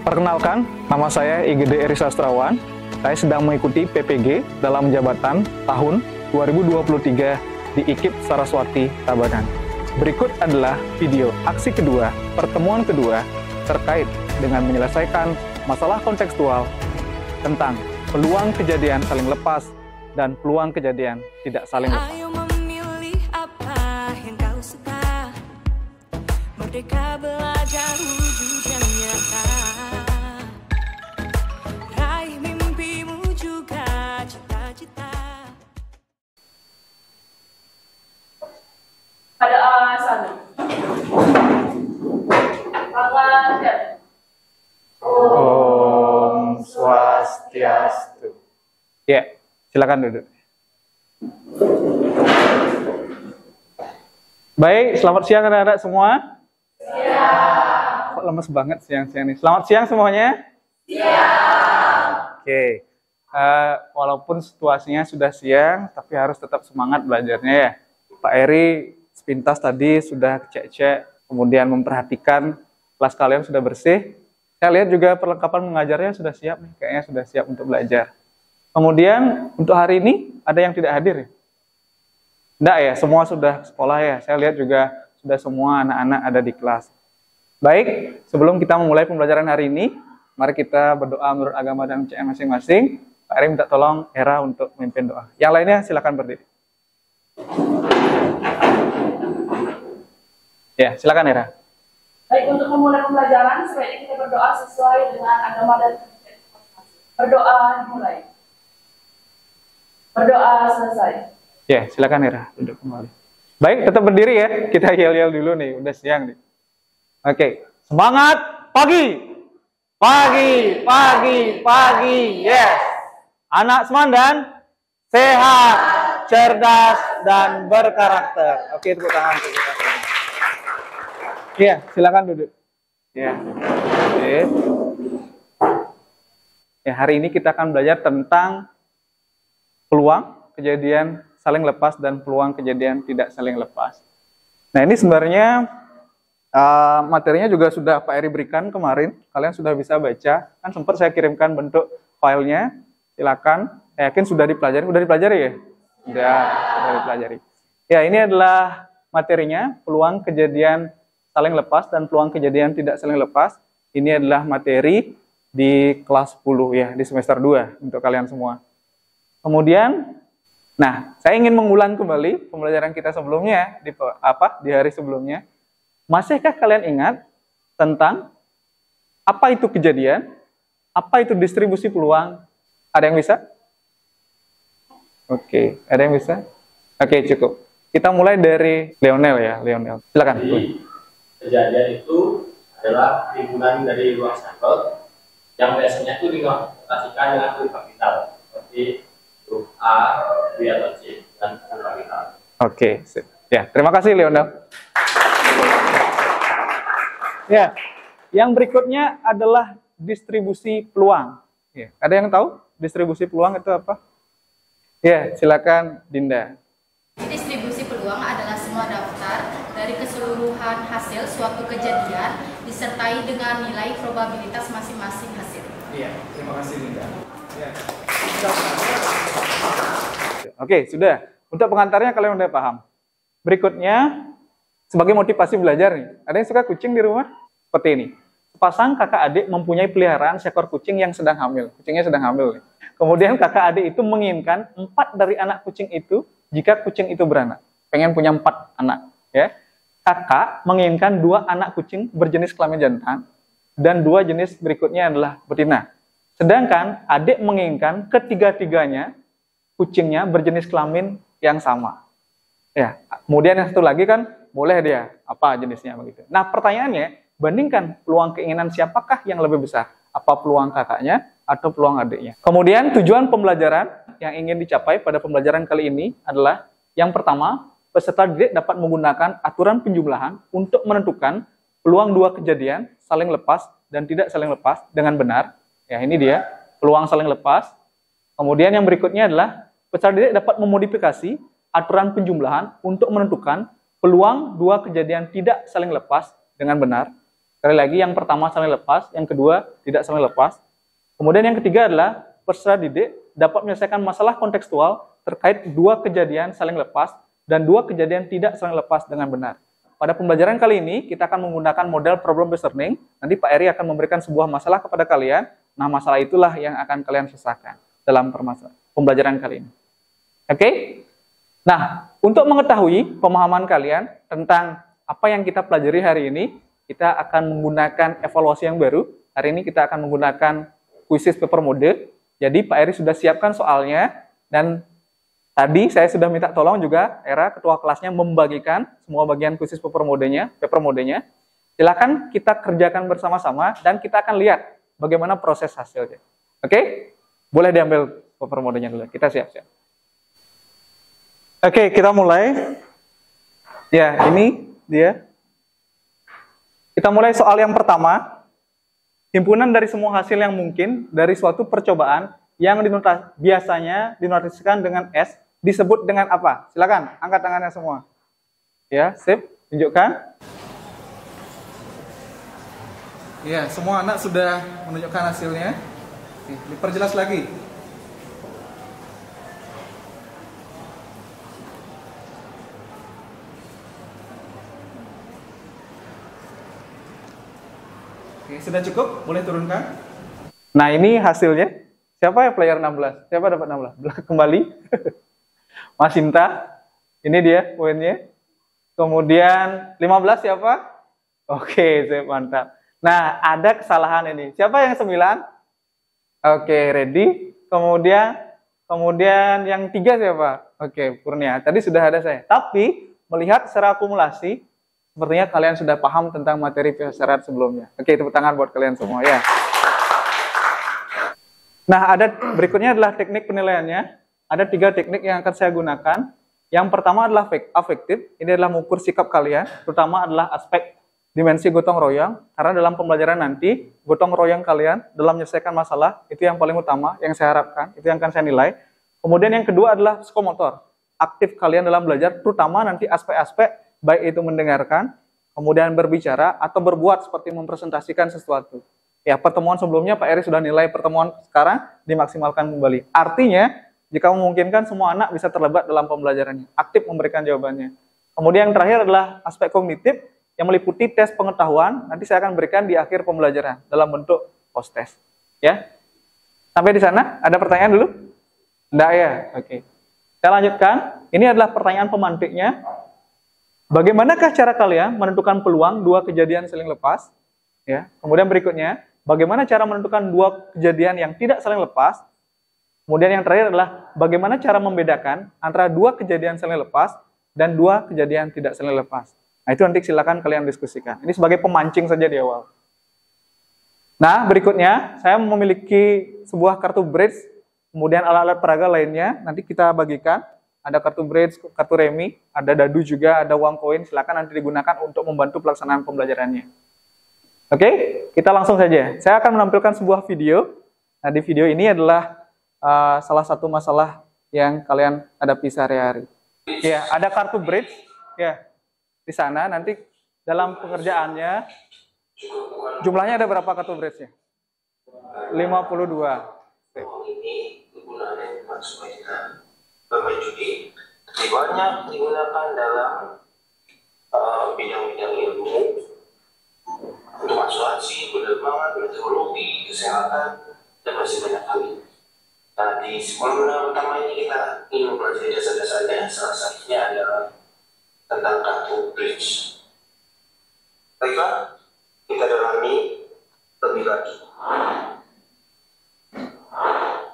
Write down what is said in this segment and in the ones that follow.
Perkenalkan, nama saya IGD Eri Sastrawan. Saya sedang mengikuti PPG dalam jabatan tahun 2023 di IKIP Saraswati, Tabanan. Berikut adalah video aksi kedua, pertemuan kedua terkait dengan menyelesaikan masalah kontekstual tentang peluang kejadian saling lepas dan peluang kejadian tidak saling lepas. Ayo memilih apa yang kau suka, merdeka belajar wujud yang nyata, raih mimpimu juga cita-cita. Pada sana. Tangan. Om Swastiastu. Ya, silakan duduk. Baik, selamat siang anak-anak semua. Siang. Kok lemes banget siang-siang nih. Selamat siang semuanya. Siang. Oke. Walaupun situasinya sudah siang, tapi harus tetap semangat belajarnya ya. Pak Eri sepintas tadi sudah cek-cek, kemudian memperhatikan kelas kalian sudah bersih. Saya lihat juga perlengkapan mengajarnya sudah siap nih, kayaknya sudah siap untuk belajar. Kemudian untuk hari ini ada yang tidak hadir ya? Enggak ya, semua sudah sekolah ya. Saya lihat juga sudah semua anak-anak ada di kelas. Baik, sebelum kita memulai pembelajaran hari ini, mari kita berdoa menurut agama dan CM masing-masing. Pak Eri minta tolong Hera untuk memimpin doa. Yang lainnya silakan berdiri. Ya, silakan Hera. Baik, untuk memulai pembelajaran, sebaiknya kita berdoa sesuai dengan agama dan berdoa dimulai. Berdoa selesai. Ya, silakan Hera, duduk kembali. Baik, tetap berdiri ya. Kita yel-yel dulu nih, udah siang nih. Oke, semangat pagi. Pagi, pagi, pagi. Yes. Anak Semandan sehat, cerdas dan berkarakter. Oke, tepuk tangan untuk kita. Iya, silakan duduk. Ya. Oke. Ya, hari ini kita akan belajar tentang peluang kejadian saling lepas dan peluang kejadian tidak saling lepas. Nah, ini sebenarnya materinya juga sudah Pak Eri berikan kemarin. Kalian sudah bisa baca. Kan sempat saya kirimkan bentuk filenya. Silakan. Saya yakin sudah dipelajari. Sudah dipelajari ya? Sudah dipelajari. Ya, ini adalah materinya, peluang kejadian saling lepas dan peluang kejadian tidak saling lepas. Ini adalah materi di kelas 10 ya, di semester 2 untuk kalian semua. Kemudian, nah, saya ingin mengulang kembali pembelajaran kita sebelumnya di hari sebelumnya. Masihkah kalian ingat tentang apa itu kejadian? Apa itu distribusi peluang? Ada yang bisa? Oke, ada yang bisa? Oke, cukup. Kita mulai dari Leonel ya, Leonel. Silakan. Kejadian itu adalah timbunan dari ruang sampel yang biasanya itu dikomputasikan dengan huruf kapital seperti huruf A, B atau C dan huruf kapital. Oke, ya, terima kasih Leonel. Ya, yang berikutnya adalah distribusi peluang. Ya, ada yang tahu distribusi peluang itu apa? Ya, silakan Dinda. Distribusi peluang adalah semua daftar dari keseluruhan hasil suatu kejadian disertai dengan nilai probabilitas masing-masing hasil. Iya, terima kasih Dinda. Ya. Oke, sudah. Untuk pengantarnya kalian udah paham. Berikutnya, sebagai motivasi belajar nih. Ada yang suka kucing di rumah? Seperti ini. Sepasang kakak adik mempunyai peliharaan seekor kucing yang sedang hamil. Kucingnya sedang hamil nih. Kemudian kakak adik itu menginginkan 4 dari anak kucing itu jika kucing itu beranak. Pengen punya 4 anak. Ya. Kakak menginginkan 2 anak kucing berjenis kelamin jantan dan 2 jenis berikutnya adalah betina. Sedangkan adik menginginkan ketiga-tiganya kucingnya berjenis kelamin yang sama. Ya, kemudian yang satu lagi kan boleh dia apa jenisnya begitu. Nah, pertanyaannya, bandingkan peluang keinginan siapakah yang lebih besar? Apa peluang kakaknya atau peluang adiknya? Kemudian tujuan pembelajaran yang ingin dicapai pada pembelajaran kali ini adalah yang pertama, peserta didik dapat menggunakan aturan penjumlahan untuk menentukan peluang 2 kejadian saling lepas dan tidak saling lepas dengan benar. Ya, ini dia, peluang saling lepas. Kemudian yang berikutnya adalah peserta didik dapat memodifikasi aturan penjumlahan untuk menentukan peluang 2 kejadian tidak saling lepas dengan benar. Sekali lagi, yang pertama saling lepas, yang kedua tidak saling lepas. Kemudian yang ketiga adalah peserta didik dapat menyelesaikan masalah kontekstual terkait dua kejadian saling lepas dan dua kejadian tidak saling lepas dengan benar. Pada pembelajaran kali ini, kita akan menggunakan model problem based learning. Nanti Pak Eri akan memberikan sebuah masalah kepada kalian. Nah, masalah itulah yang akan kalian selesaikan dalam pembelajaran kali ini. Oke? Nah, untuk mengetahui pemahaman kalian tentang apa yang kita pelajari hari ini, kita akan menggunakan evaluasi yang baru. Hari ini kita akan menggunakan kuisis paper mode. Jadi Pak Eri sudah siapkan soalnya, dan tadi saya sudah minta tolong juga Era, ketua kelasnya, membagikan semua bagian kuisis paper modenya. Silakan kita kerjakan bersama-sama dan kita akan lihat bagaimana proses hasilnya. Oke? Boleh diambil paper modenya dulu. Kita siap-siap. Oke, kita mulai. Ya, ini dia. Kita mulai soal yang pertama. Himpunan dari semua hasil yang mungkin dari suatu percobaan yang biasanya dinotasikan dengan S disebut dengan apa? Silakan, angkat tangannya semua. Ya, sip. Tunjukkan. Ya, semua anak sudah menunjukkan hasilnya. Diperjelas lagi. Oke, sudah cukup? Boleh turunkan? Nah, ini hasilnya. Siapa ya player 16? Siapa dapat 16? Kembali. Mas Sinta. Ini dia poinnya. Kemudian 15 siapa? Oke, mantap. Nah, ada kesalahan ini. Siapa yang 9? Oke, ready. Kemudian yang 3 siapa? Oke, Kurnia. Tadi sudah ada saya. Tapi melihat secara akumulasi, sepertinya kalian sudah paham tentang materi syarat sebelumnya. Oke, tepuk tangan buat kalian semua ya. Nah, berikutnya adalah teknik penilaiannya. Ada 3 teknik yang akan saya gunakan. Yang pertama adalah afektif. Ini adalah mengukur sikap kalian, terutama adalah aspek dimensi gotong royong. Karena dalam pembelajaran nanti, gotong royong kalian dalam menyelesaikan masalah, itu yang paling utama, yang saya harapkan, itu yang akan saya nilai. Kemudian yang kedua adalah psikomotor. Aktif kalian dalam belajar, terutama nanti aspek-aspek baik itu mendengarkan, kemudian berbicara, atau berbuat seperti mempresentasikan sesuatu. Ya, pertemuan sebelumnya Pak Eri sudah nilai, pertemuan sekarang dimaksimalkan kembali. Artinya, jika memungkinkan semua anak bisa terlibat dalam pembelajarannya, aktif memberikan jawabannya. Kemudian yang terakhir adalah aspek kognitif, yang meliputi tes pengetahuan, nanti saya akan berikan di akhir pembelajaran, dalam bentuk post-test. Ya, sampai di sana, ada pertanyaan dulu? Enggak ya? Oke. Saya lanjutkan, ini adalah pertanyaan pemantiknya. Bagaimanakah cara kalian menentukan peluang dua kejadian saling lepas? Ya. Kemudian berikutnya, bagaimana cara menentukan dua kejadian yang tidak saling lepas? Kemudian yang terakhir adalah bagaimana cara membedakan antara dua kejadian saling lepas dan dua kejadian tidak saling lepas. Nah, itu nanti silakan kalian diskusikan. Ini sebagai pemancing saja di awal. Nah, berikutnya saya memiliki sebuah kartu bridge, kemudian alat-alat peraga lainnya nanti kita bagikan. Ada kartu bridge, kartu remi, ada dadu juga, ada uang koin. Silakan nanti digunakan untuk membantu pelaksanaan pembelajarannya. Oke, kita langsung saja. Saya akan menampilkan sebuah video. Nah, di video ini adalah salah satu masalah yang kalian hadapi sehari-hari. Ya, ada kartu bridge. Ya, di sana nanti dalam pengerjaannya jumlahnya ada berapa kartu bridge-nya? 52. Ini kegunaannya maksudnya bermain judi banyak digunakan dalam bidang-bidang ilmu untuk asuransi, penerbangan, meteorologi, kesehatan, dan masih banyak lagi. Nah, di sekolah menengah pertama ini kita ingin mempelajari dasar-dasarnya. Salah satunya adalah tentang kartu bridge. Baiklah, kita dalami lebih lagi.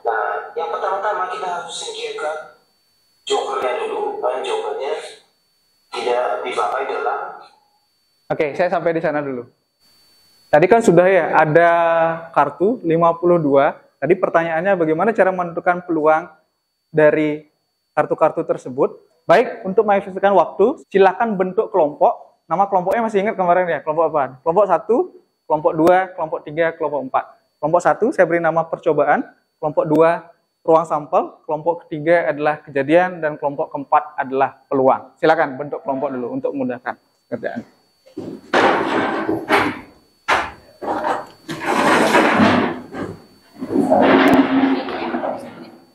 Nah, yang pertama-tama kita harus singkirkan jokernya dulu, jokernya tidak dipakai dalam. Oke, saya sampai di sana dulu. Tadi kan sudah ya, ada kartu 52. Tadi pertanyaannya bagaimana cara menentukan peluang dari kartu-kartu tersebut. Baik, untuk mengefisienkan waktu, silakan bentuk kelompok. Nama kelompoknya masih ingat kemarin ya, kelompok apa? Kelompok 1, kelompok 2, kelompok 3, kelompok 4. Kelompok 1 saya beri nama percobaan, kelompok 2 ruang sampel, kelompok ketiga adalah kejadian, dan kelompok keempat adalah peluang. Silakan bentuk kelompok dulu untuk memudahkan kerjaan.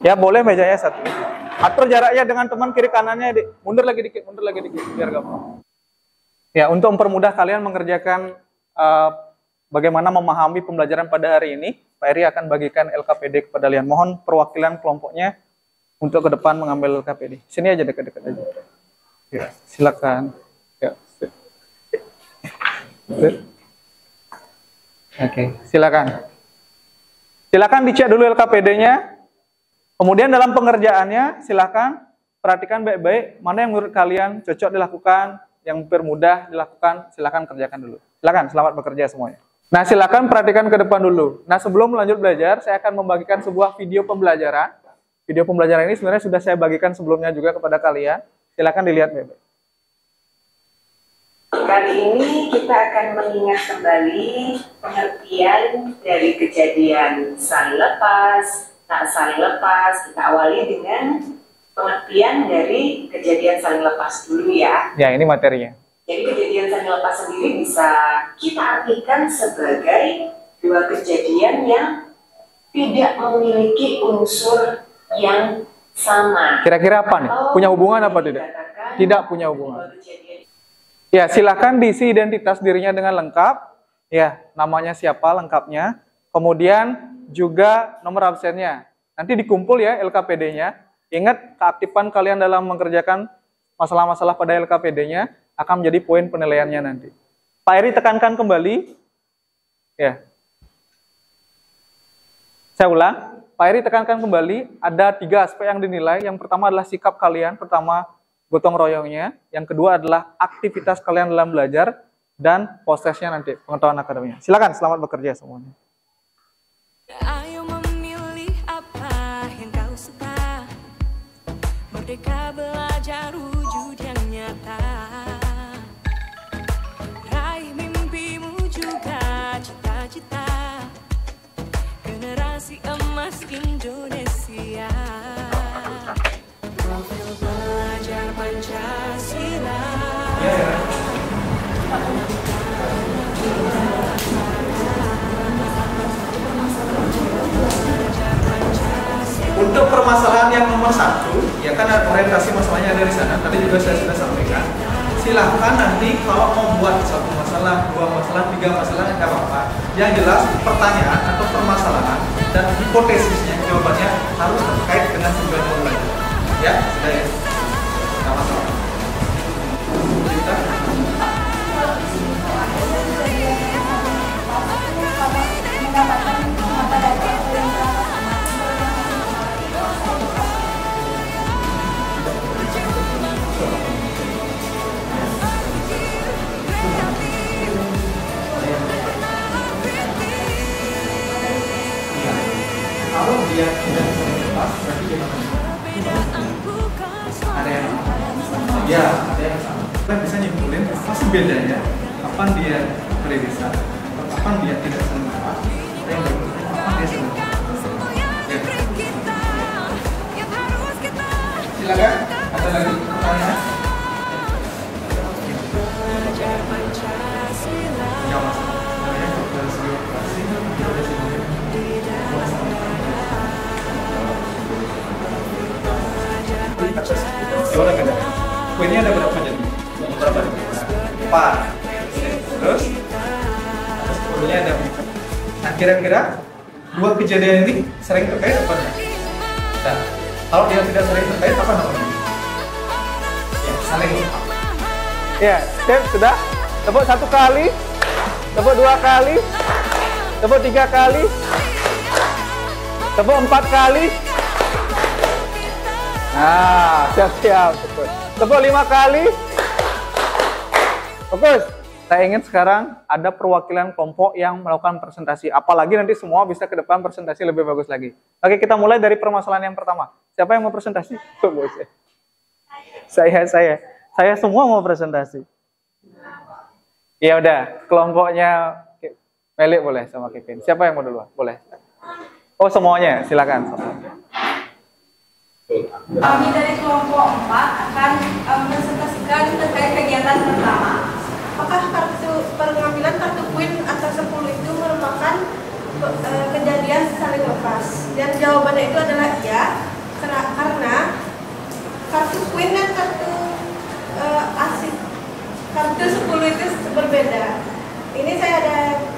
Ya, boleh mejanya satu. Atur jaraknya dengan teman kiri kanannya, Dik. Mundur lagi dikit, biar gampang. Ya, untuk mempermudah kalian mengerjakan bagaimana memahami pembelajaran pada hari ini, Pak Eri akan bagikan LKPD kepada kalian. Mohon perwakilan kelompoknya untuk ke depan mengambil LKPD. Sini aja, dekat-dekat aja. Ya, silakan. Ya. Oke, silakan. Silakan dicek dulu LKPD-nya. Kemudian dalam pengerjaannya, silakan perhatikan baik-baik mana yang menurut kalian cocok dilakukan, yang mempermudah dilakukan, silakan kerjakan dulu. Silakan, selamat bekerja semuanya. Nah, silakan perhatikan ke depan dulu. Nah, sebelum lanjut belajar, saya akan membagikan sebuah video pembelajaran. Video pembelajaran ini sebenarnya sudah saya bagikan sebelumnya juga kepada kalian. Silakan dilihat baik-baik. Kali ini kita akan mengingat kembali pengertian dari kejadian saling lepas, tak saling lepas. Kita awali dengan pengertian dari kejadian saling lepas dulu ya. Ya, ini materinya. Jadi kejadian saling lepas sendiri bisa kita artikan sebagai dua kejadian yang tidak memiliki unsur yang sama. Kira-kira apa nih? Punya hubungan apa tidak? Tidak punya hubungan. Ya, silakan diisi identitas dirinya dengan lengkap. Ya, namanya siapa lengkapnya. Kemudian juga nomor absennya. Nanti dikumpul ya LKPD-nya. Ingat, keaktifan kalian dalam mengerjakan masalah-masalah pada LKPD-nya akan menjadi poin penilaiannya nanti. Pak Eri tekankan kembali. Ya. Saya ulang. Pak Eri tekankan kembali, ada 3 aspek yang dinilai. Yang pertama adalah sikap kalian. Pertama, gotong royongnya. Yang kedua adalah aktivitas kalian dalam belajar. Dan prosesnya nanti, pengetahuan akademiknya. Silakan, selamat bekerja semuanya. Ayo memilih apa yang kau suka. Merdeka belajar wujud yang nyata. Raih mimpimu juga cita-cita. Generasi emas Indonesia. Profil belajar Pancasila. Untuk permasalahan yang nomor 1, ya kan orientasi masalahnya ada di sana. Tadi juga saya sudah sampaikan. Silahkan nanti kalau mau buat 1 masalah, 2 masalah, 3 masalah, nggak apa-apa. Yang jelas pertanyaan atau permasalahan dan hipotesisnya, jawabannya harus terkait dengan tujuan yang belajar. Ya, sudah ya. Nggak masalah. Kita. Kalau dia tidak lepas, berarti gimana? Ada yang sama. Ya, ada yang sama. Kita bisa nyimpulin apa sih bedanya, kapan dia beririsan, kapan dia tidak saling lepas, yang berikutnya kapan dia saling lepas. Ya. Silakan, ada lagi pertanyaan? Ya, Mas. Gimana kan? Kuenya ada berapa jadi? Berapa? 4. Terus kemudian ada. Nah, kira-kira 2 kejadian ini sering terkait apa enggak? Nah, kalau dia tidak sering terkait apa namanya? Ya, saling lupa. Ya, step sudah. Tepuk 1 kali, tepuk 2 kali, tepuk 3 kali, tepuk 4 kali. Nah, siap-siap. Tepuk 5 kali. Fokus. Saya ingin sekarang ada perwakilan kelompok yang melakukan presentasi. Apalagi nanti semua bisa ke depan presentasi lebih bagus lagi. Oke, kita mulai dari permasalahan yang pertama. Siapa yang mau presentasi? Saya semua mau presentasi. Ya udah, kelompoknya Melik boleh sama Kevin. Siapa yang mau duluan? Boleh. Oh, semuanya, silakan. Kami dari kelompok 4 akan presentasikan terkait kegiatan pertama. Apakah pengambilan kartu kuin atau 10 itu merupakan kejadian saling lepas? Dan jawabannya itu adalah iya. berbeda. Ini saya ada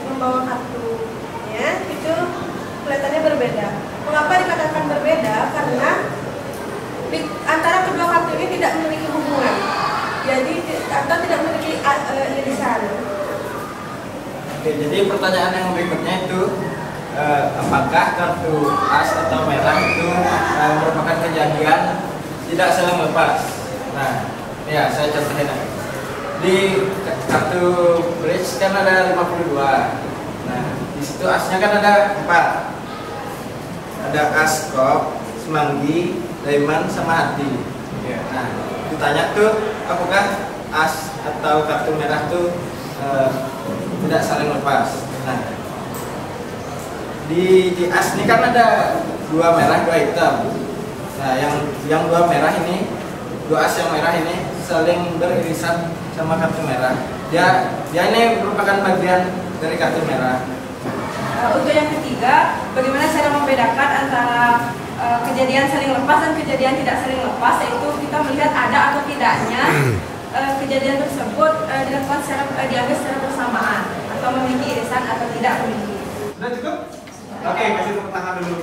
membawa kartunya, itu kelihatannya berbeda. Mengapa dikatakan berbeda? Karena di antara kedua kartu ini tidak memiliki hubungan. Jadi atau tidak memiliki irisan. Oke, jadi pertanyaan yang berikutnya itu apakah kartu as atau merah itu merupakan kejadian tidak saling lepas? Nah, ya saya contohin. Di kartu bridge kan ada 52. Nah, di situ asnya kan ada 4. Ada as, kop, semanggi, diamond, sama hati. Nah, ditanya tuh apakah as atau kartu merah tuh tidak saling lepas. Nah, di as ini kan ada 2 merah, 2 hitam. Nah, yang 2 merah ini, 2 as yang merah ini saling beririsan sama kartu merah. Dia ini merupakan bagian dari kartu merah. Untuk yang ketiga, bagaimana cara membedakan antara kejadian saling lepas dan kejadian tidak saling lepas, yaitu kita melihat ada atau tidaknya kejadian tersebut dilakukan diambil secara bersamaan atau memiliki irisan atau tidak memiliki. Sudah cukup? Oke, kasih tepuk tangan dulu.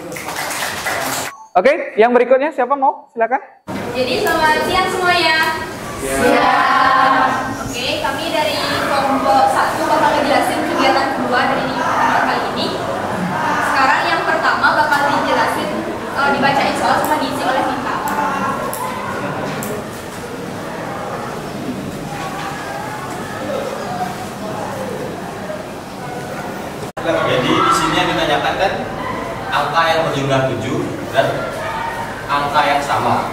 Oke, yang berikutnya siapa mau? Silakan. Jadi selamat siang semuanya. Siang. Oke, kami dari kelompok 1 bakal ngejelasin kegiatan kedua dari kali ini. Sekarang yang pertama bakal dijelasin, dibacain soal sama diisi oleh Vita. Jadi di sini yang ditanyakan kan angka yang berjumlah 7 dan angka yang sama.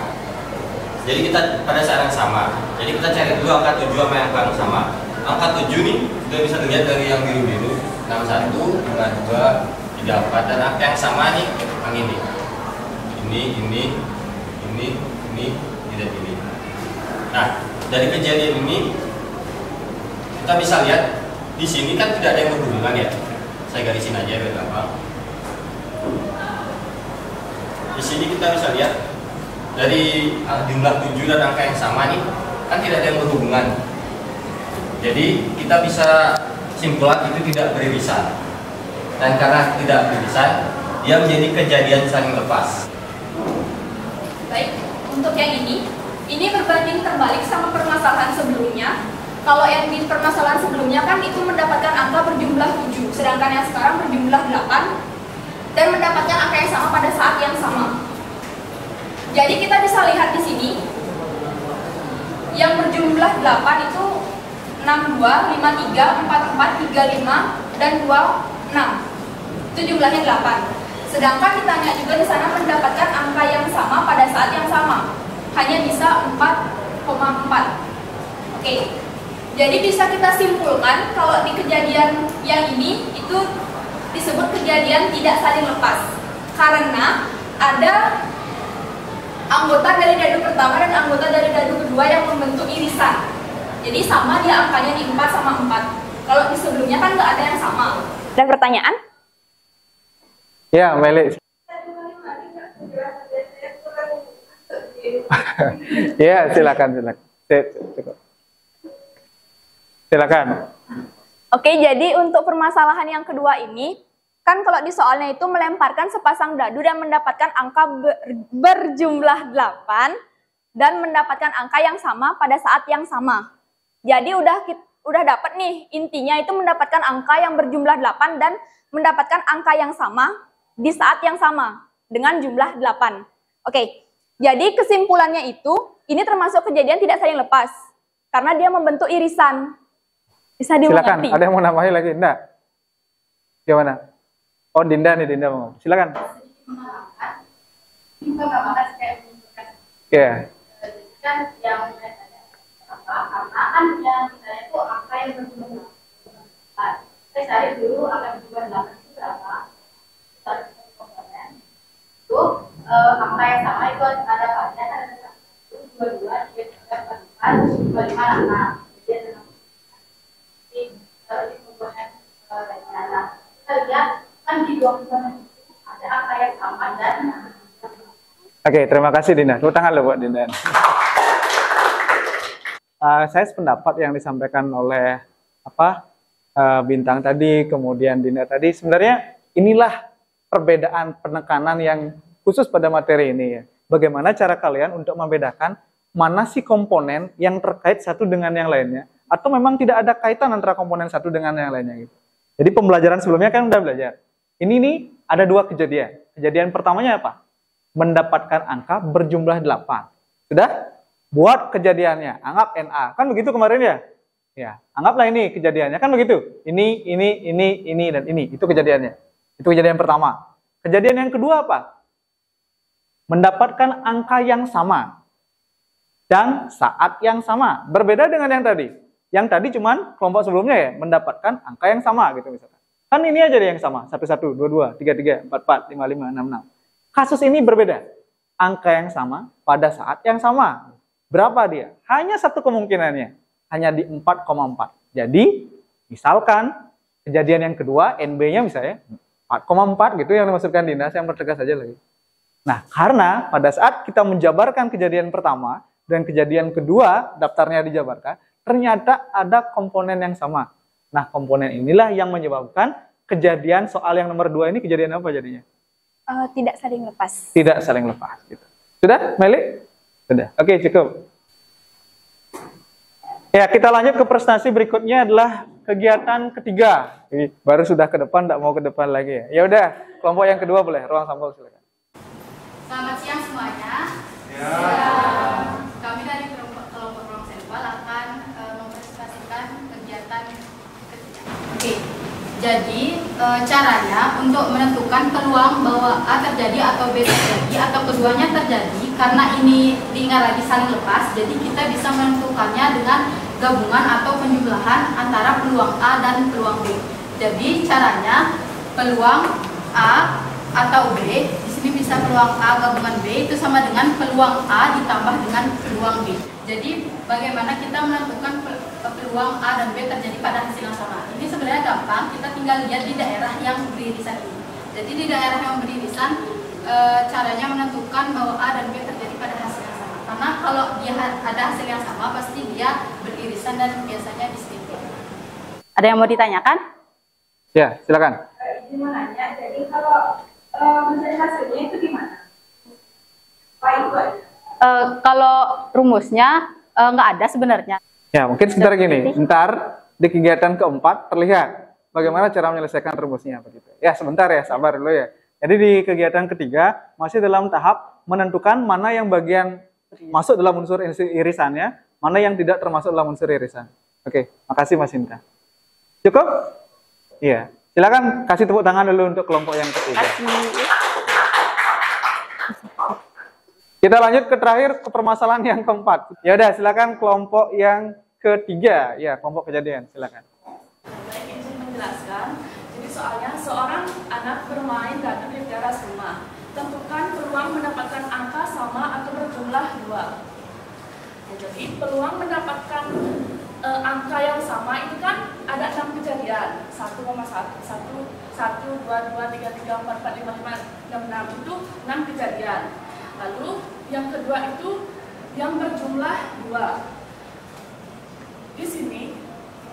Jadi kita pada saat yang sama. Jadi kita cari dulu angka 7 sama angka yang sama. Angka 7 nih sudah bisa dilihat dari yang biru-biru. 61, 52, 34, dan angka yang sama nih yang ini. Ini, dan ini. Nah, dari kejadian ini kita bisa lihat di sini kan tidak ada yang berhubungan ya. Saya garisin aja biar gampang. Di sini kita bisa lihat dari jumlah 7 dan angka yang sama nih kan tidak ada yang berhubungan. Jadi kita bisa simpulkan itu tidak beririsan. Dan karena tidak beririsan, dia menjadi kejadian saling lepas. Baik, untuk yang ini berbanding terbalik sama permasalahan sebelumnya. Kalau yang di permasalahan sebelumnya kan itu mendapatkan angka berjumlah 7, sedangkan yang sekarang berjumlah 8 dan mendapatkan angka yang sama pada saat yang sama. Jadi kita bisa lihat di sini yang berjumlah 8 itu 62, 53, 44, 35 dan 26. Itu jumlahnya 8. Sedangkan ditanya juga di sana mendapatkan angka yang sama pada saat yang sama. Hanya bisa 4,4. Oke. Jadi bisa kita simpulkan kalau di kejadian yang ini itu disebut kejadian tidak saling lepas. Karena ada anggota dari dadu pertama dan anggota dari dadu kedua yang membentuk irisan. Jadi sama dia angkanya di 4 sama 4. Kalau di sebelumnya kan nggak ada yang sama. Dan pertanyaan? Ya, Meli. Ya, silakan. Cukup. Silakan. Oke, jadi untuk permasalahan yang kedua ini, kan kalau di soalnya itu melemparkan sepasang dadu dan mendapatkan angka berjumlah 8 dan mendapatkan angka yang sama pada saat yang sama. Jadi udah dapat nih, intinya itu mendapatkan angka yang berjumlah 8 dan mendapatkan angka yang sama di saat yang sama dengan jumlah 8. Oke, jadi kesimpulannya itu, ini termasuk kejadian tidak saling lepas karena dia membentuk irisan. Bisa dimengerti. Silakan, ada yang mau nambahin lagi? Enggak? Gimana? Oh, Dinda nih, Dinda mau. Silakan. Iya. Kan yang karena kan yang kita itu angka yang berjumlah 8. Saya cari dulu angka yang berjumlah 8 itu berapa? Cari komponen. Itu angka yang sama itu ada pada ada 1, 2, 3, 4, 5, 6. Jadi ada di komponen rencana. Kita lihat kan di dua komponen ada angka yang sama dan Oke, terima kasih Dinda. Tepuk tangan loh buat Dinda. Saya sependapat yang disampaikan oleh Bintang tadi, kemudian Dinda tadi. Sebenarnya inilah perbedaan penekanan yang khusus pada materi ini ya. Bagaimana cara kalian untuk membedakan mana sih komponen yang terkait satu dengan yang lainnya, atau memang tidak ada kaitan antara komponen satu dengan yang lainnya gitu. Jadi pembelajaran sebelumnya kan udah belajar. Ini nih ada dua kejadian. Kejadian pertamanya apa? Mendapatkan angka berjumlah 8. Sudah? Buat kejadiannya, anggap NA. Kan begitu kemarin ya? Ya, anggaplah ini kejadiannya, kan begitu. Ini, dan ini. Itu kejadiannya. Itu kejadian pertama. Kejadian yang kedua apa? Mendapatkan angka yang sama. Dan saat yang sama. Berbeda dengan yang tadi. Yang tadi cuman kelompok sebelumnya ya, mendapatkan angka yang sama gitu misalkan. Kan ini aja deh yang sama. 1, 1, 2, 2, 3, 3, 4, 4, 5, 5, 6, 6. Kasus ini berbeda. Angka yang sama pada saat yang sama. Berapa dia? Hanya satu kemungkinannya. Hanya di 4,4. Jadi, misalkan kejadian yang kedua, NB-nya misalnya 4,4 gitu yang dimaksudkan Dinda, saya mempertegas saja lagi. Nah, karena pada saat kita menjabarkan kejadian pertama dan kejadian kedua, daftarnya dijabarkan, ternyata ada komponen yang sama. Nah, komponen inilah yang menyebabkan kejadian soal yang nomor 2 ini kejadian apa jadinya? Tidak saling lepas. Tidak saling lepas. Gitu. Sudah, Meli? Sudah. Oke, cukup. Ya, kita lanjut ke prestasi berikutnya adalah kegiatan ketiga. Baru sudah ke depan, tidak mau ke depan lagi ya. Ya udah, kelompok yang kedua boleh. Ruang sampel silakan. Selamat siang semuanya. Ya. Kami dari kelompok ruang sampel akan mempresentasikan kegiatan ketiga. Oke. Jadi caranya untuk menentukan peluang bahwa A terjadi atau B terjadi atau keduanya terjadi, karena ini diingat lagi saling lepas, jadi kita bisa menentukannya dengan gabungan atau penjumlahan antara peluang A dan peluang B. Jadi caranya peluang A atau B, di sini bisa peluang A gabungan B itu sama dengan peluang A ditambah dengan peluang B. Jadi bagaimana kita menentukan peluang A dan B terjadi pada hasil yang sama. Ini sebenarnya gampang, kita tinggal lihat di daerah yang beririsan ini. Jadi di daerah yang beririsan caranya menentukan bahwa A dan B terjadi pada hasil yang sama. Karena kalau dia ada hasil yang sama, pasti dia beririsan dan biasanya distintif. Ada yang mau ditanyakan? Ya, silakan. Izin mau nanya, jadi kalau mencari hasilnya itu gimana? Apa itu aja? Kalau rumusnya nggak ada sebenarnya. Ya, mungkin sebentar gini. Ntar di kegiatan keempat terlihat bagaimana cara menyelesaikan rumusnya begitu. Ya, sebentar ya, sabar dulu ya. Jadi di kegiatan ketiga masih dalam tahap menentukan mana yang bagian masuk dalam unsur irisannya, mana yang tidak termasuk dalam unsur irisan. Oke, makasih Mas Sinta. Cukup? Iya. Silakan kasih tepuk tangan dulu untuk kelompok yang ketiga. Kita lanjut ke terakhir, ke permasalahan yang keempat. Ya udah, silakan kelompok yang ketiga. Ya, kelompok kejadian, silakan. Baik, izin menjelaskan. Jadi soalnya seorang anak bermain dadu di teras rumah. Tentukan peluang mendapatkan angka sama atau berjumlah 2. Ya, jadi peluang mendapatkan angka yang sama itu kan ada 6 kejadian. 1,1, 1, 2, 2, 3, 3, 4, 4, 5, 5, 6, 6. Itu 6 kejadian. Lalu yang kedua itu yang berjumlah 2. Di sini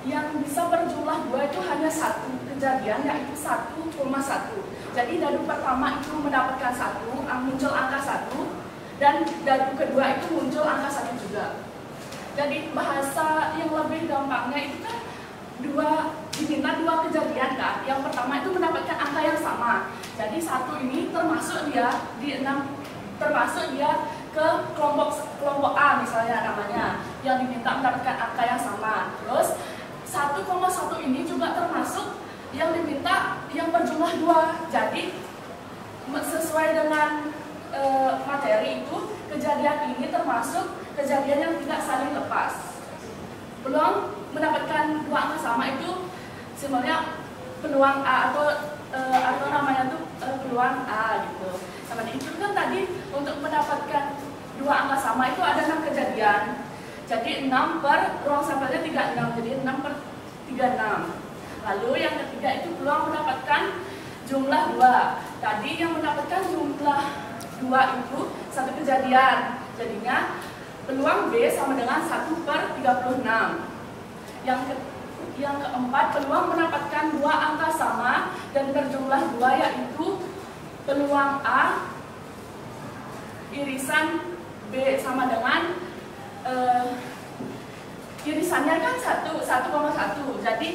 yang bisa berjumlah 2 itu hanya 1 kejadian, yaitu 1,1. Jadi dadu pertama itu mendapatkan 1, muncul angka 1, dan dadu kedua itu muncul angka 1 juga. Jadi bahasa yang lebih gampangnya itu kan diminta 2 kejadian kan. Yang pertama itu mendapatkan angka yang sama. Jadi 1 ini termasuk dia di 6, termasuk dia ke kelompok A misalnya namanya, yang diminta mendapatkan angka yang sama. Terus 1,1 ini juga termasuk yang diminta yang berjumlah 2. Jadi sesuai dengan materi itu, kejadian ini termasuk kejadian yang tidak saling lepas. Peluang mendapatkan 2 angka sama itu sebenarnya peluang A atau namanya tuh peluang A gitu. Sama itu kan tadi untuk mendapatkan 2 angka sama itu ada 6 kejadian. Jadi 6 per ruang sampelnya 36, jadi 6 per 36. Lalu yang ketiga itu peluang mendapatkan jumlah 2. Tadi yang mendapatkan jumlah 2 itu 1 kejadian. Jadinya peluang B sama dengan 1 per 36. Yang keempat, peluang mendapatkan dua angka sama dan berjumlah 2, yaitu peluang A irisan B sama dengan irisannya kan 1,1. Jadi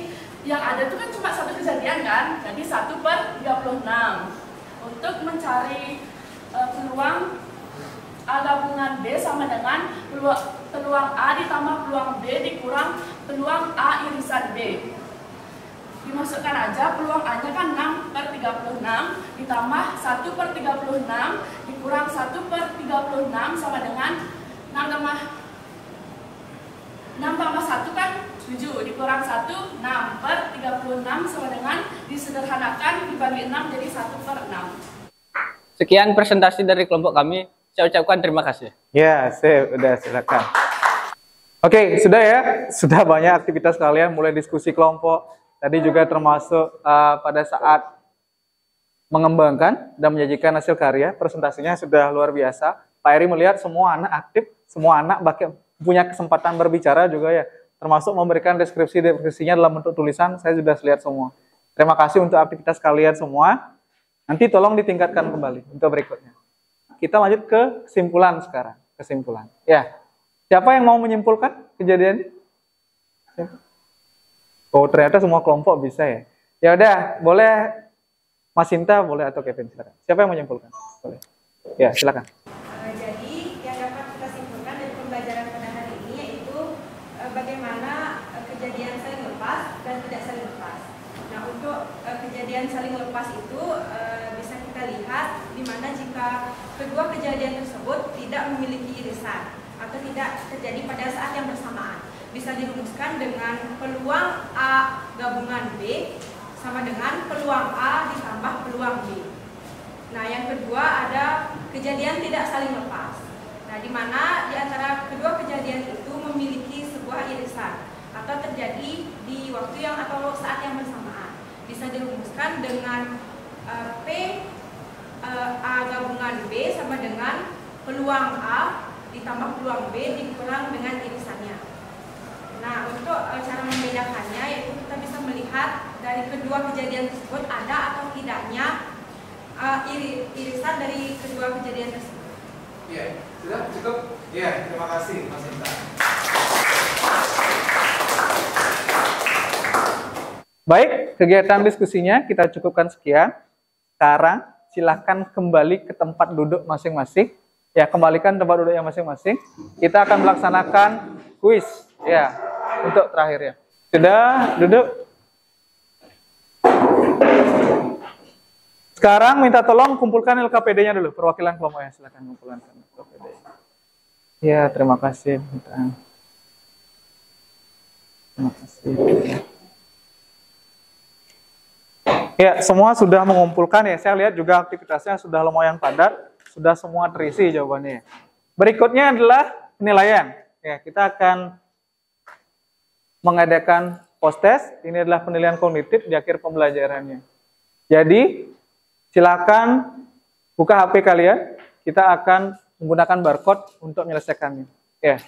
yang ada itu kan cuma satu kejadian kan, jadi 1/36. Untuk mencari peluang A gabungan B sama dengan peluang A ditambah peluang B dikurang peluang A irisan B. Dimasukkan aja peluang A-nya kan 6/36 ditambah 1/36 dikurang 1/36 sama dengan 6 tambah 1 kan 7 dikurang 1, 6/36 sama dengan disederhanakan dibagi 6 jadi 1/6. Sekian presentasi dari kelompok kami. Saya ucapkan terima kasih. Ya, udah silakan. Oke, sudah ya. Sudah banyak aktivitas kalian, mulai diskusi kelompok. Tadi juga termasuk pada saat mengembangkan dan menyajikan hasil karya. Presentasinya sudah luar biasa. Pak Eri melihat semua anak aktif, semua anak punya kesempatan berbicara juga ya. Termasuk memberikan deskripsinya dalam bentuk tulisan, saya sudah lihat semua. Terima kasih untuk aktivitas kalian semua. Nanti tolong ditingkatkan kembali untuk berikutnya. Kita lanjut ke kesimpulan sekarang. Kesimpulan. Ya, siapa yang mau menyimpulkan kejadian ini? Oh, ternyata semua kelompok bisa ya. Ya udah, boleh Mas Sinta, boleh atau Kevin, silakan. Siapa yang menyimpulkan? Boleh. Ya, silakan. Jadi yang dapat kita simpulkan dari pembelajaran pada hari ini yaitu bagaimana kejadian saling lepas dan tidak saling lepas. Nah, untuk kejadian saling lepas itu bisa kita lihat di mana jika kedua kejadian tersebut tidak memiliki irisan atau tidak terjadi pada saat yang bersamaan. Bisa dirumuskan dengan peluang A gabungan B sama dengan peluang A ditambah peluang B. Nah, yang kedua ada kejadian tidak saling lepas. Nah, di mana di antara kedua kejadian itu memiliki sebuah irisan atau terjadi di waktu yang atau saat yang bersamaan. Bisa dirumuskan dengan P A gabungan B sama dengan peluang A ditambah peluang B dikurang dengan irisannya. Nah, untuk cara membedakannya yaitu kita bisa melihat dari kedua kejadian tersebut ada atau tidaknya irisan dari kedua kejadian tersebut. Iya, sudah cukup? Iya, terima kasih Mas Inta. Baik, kegiatan diskusinya kita cukupkan sekian. Sekarang silahkan kembali ke tempat duduk masing-masing. Ya, kembalikan tempat duduknya masing-masing. Kita akan melaksanakan kuis. Ya, untuk terakhirnya. Sudah duduk? Sekarang minta tolong kumpulkan LKPD-nya dulu, perwakilan kelompoknya. Silakan kumpulkan LKPD. Ya, terima kasih. Terima kasih. Ya, semua sudah mengumpulkan ya. Saya lihat juga aktivitasnya sudah lumayan padat, sudah semua terisi jawabannya. Berikutnya adalah penilaian. Ya, kita akan mengadakan post-test. Ini adalah penilaian kognitif di akhir pembelajarannya. Jadi, silakan buka HP kalian. Kita akan menggunakan barcode untuk menyelesaikannya. Ya.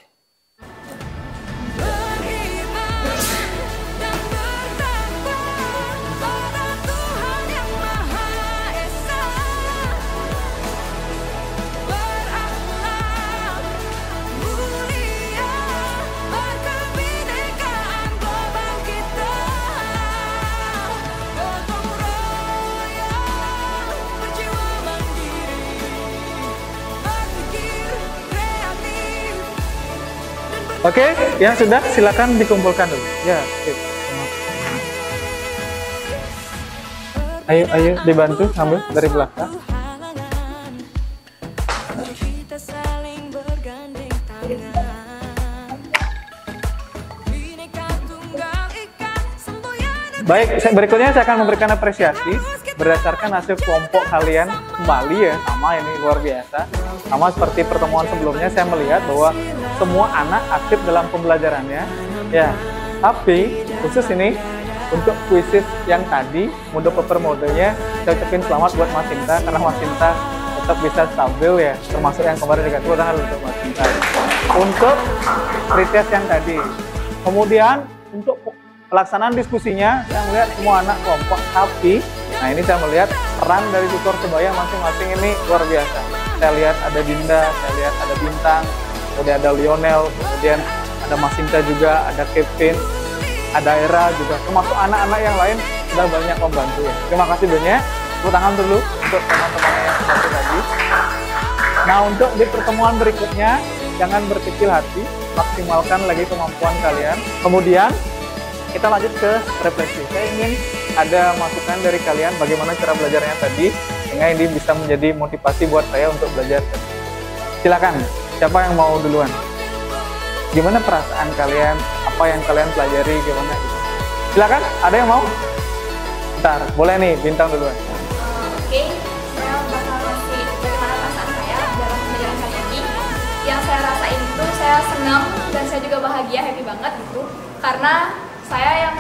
Oke, ya sudah, silakan dikumpulkan dulu. Ya, sip. Ayo dibantu ambil dari belakang. Baik, berikutnya saya akan memberikan apresiasi berdasarkan hasil kelompok kalian kembali ya, sama ini luar biasa. Sama seperti pertemuan sebelumnya, saya melihat bahwa semua anak aktif dalam pembelajarannya. Ya, tapi khusus ini untuk kuisis yang tadi, mode paper modenya, saya ucapin selamat buat Mas Sinta karena Mas Sinta tetap bisa stabil ya, termasuk yang kemarin juga tangan untuk Mas Sinta. Untuk pretest yang tadi, kemudian untuk pelaksanaan diskusinya, saya melihat semua anak kelompok happy. Nah, ini saya melihat peran dari tutor sebaya masing-masing ini luar biasa. Saya lihat ada Dinda, saya lihat ada Bintang, kemudian ada Lionel, kemudian ada Masinta juga, ada Kevin, ada Era juga, termasuk anak-anak yang lain sudah banyak membantu ya. Terima kasih banyak. Tepuk tangan dulu untuk teman-teman yang satu tadi. Nah, untuk di pertemuan berikutnya, jangan berkecil hati, maksimalkan lagi kemampuan kalian. Kemudian, kita lanjut ke refleksi. Saya ingin ada masukan dari kalian bagaimana cara belajarnya tadi, sehingga ini bisa menjadi motivasi buat saya untuk belajar. Silakan, siapa yang mau duluan? Gimana perasaan kalian? Apa yang kalian pelajari? Gimana gitu? Silakan, ada yang mau? Bentar, boleh nih, Bintang duluan. Oke, saya bakal kasih bagaimana perasaan saya dalam pembelajaran kali ini. Yang saya rasain itu saya senang dan saya juga bahagia, happy banget gitu. Karena saya yang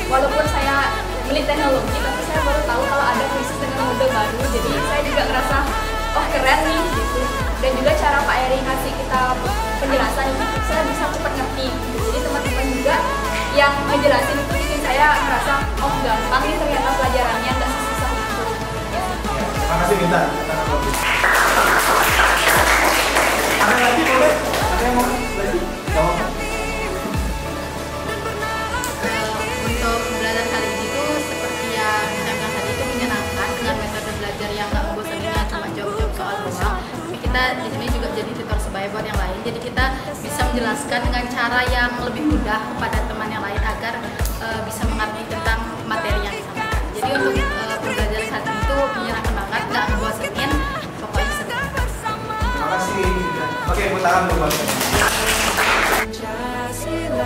walaupun saya milik teknologi, tapi saya baru tahu kalau ada krisis dengan mode baru. Jadi saya juga ngerasa, oh keren nih gitu. Dan juga cara Pak Eri ngasih kita penjelasan itu saya bisa cepat ngerti. Jadi teman-teman juga yang ngejelasin itu bikin saya ngerasa, oh gampang nih ternyata pelajarannya, nggak susah itu. Terima kasih Bintang. Ada lagi boleh? Ada yang mau lagi? Jawab. Untuk belajar kali ini tuh seperti yang saya bilang tadi itu menyenangkan dengan metode belajar yang nggak membosankan cuma jawab-jawab soal doang. Tapi kita di sini juga jadi tutor sebaya buat yang lain. Jadi kita bisa menjelaskan dengan cara yang lebih mudah kepada teman yang lain agar bisa mengerti tentang materi yang disampaikan. Jadi untuk pembelajaran saat ini tuh menyenangkan banget, nggak ngebosenin, pokoknya seru. Terima kasih. Oke, putaran dulu.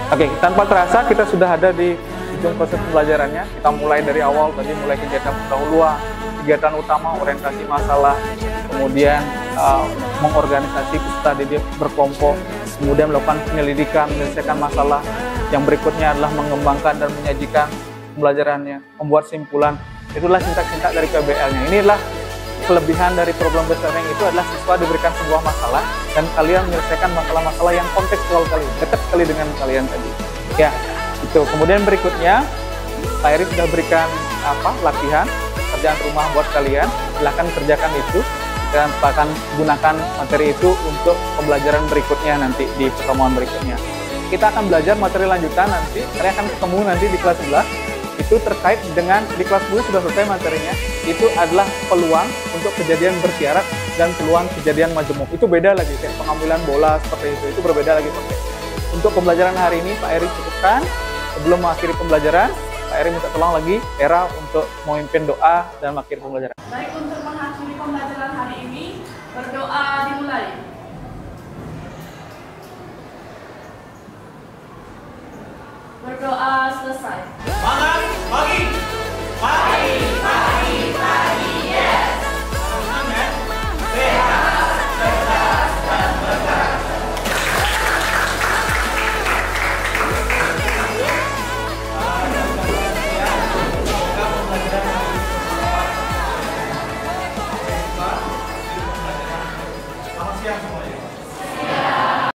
Oke, tanpa terasa kita sudah ada di ujung proses pembelajarannya. Kita mulai dari awal tadi, mulai kegiatan pendahuluan, kegiatan utama, orientasi masalah, kemudian mengorganisasi peserta didik berkelompok, kemudian melakukan penyelidikan, menyelesaikan masalah. Yang berikutnya adalah mengembangkan dan menyajikan pembelajarannya, membuat simpulan. Itulah sintak-sintak dari PBL-nya. Inilah kelebihan dari problem besarnya itu adalah siswa diberikan sebuah masalah dan kalian menyelesaikan masalah-masalah yang kontekstual kali, dekat sekali dengan kalian tadi. Ya, itu. Kemudian berikutnya, Pak Eri sudah berikan latihan kerjaan rumah buat kalian. Silahkan kerjakan itu. Dan akan gunakan materi itu untuk pembelajaran berikutnya nanti di pertemuan berikutnya. Kita akan belajar materi lanjutan nanti. Kalian akan ketemu nanti di kelas 11. Itu terkait dengan di kelas 10 sudah selesai materinya. Itu adalah peluang untuk kejadian bersyarat dan peluang kejadian majemuk. Itu beda lagi, kayak pengambilan bola seperti itu. Itu berbeda lagi konteksnya. Untuk pembelajaran hari ini Pak Eri cukupkan. Sebelum mengakhiri pembelajaran, Pak Eri minta tolong lagi Era untuk memimpin doa dan mengakhiri pembelajaran. Baik, untuk mengakhiri pembelajaran hari ini, berdoa dimulai. Berdoa selesai. Semangat, pagi!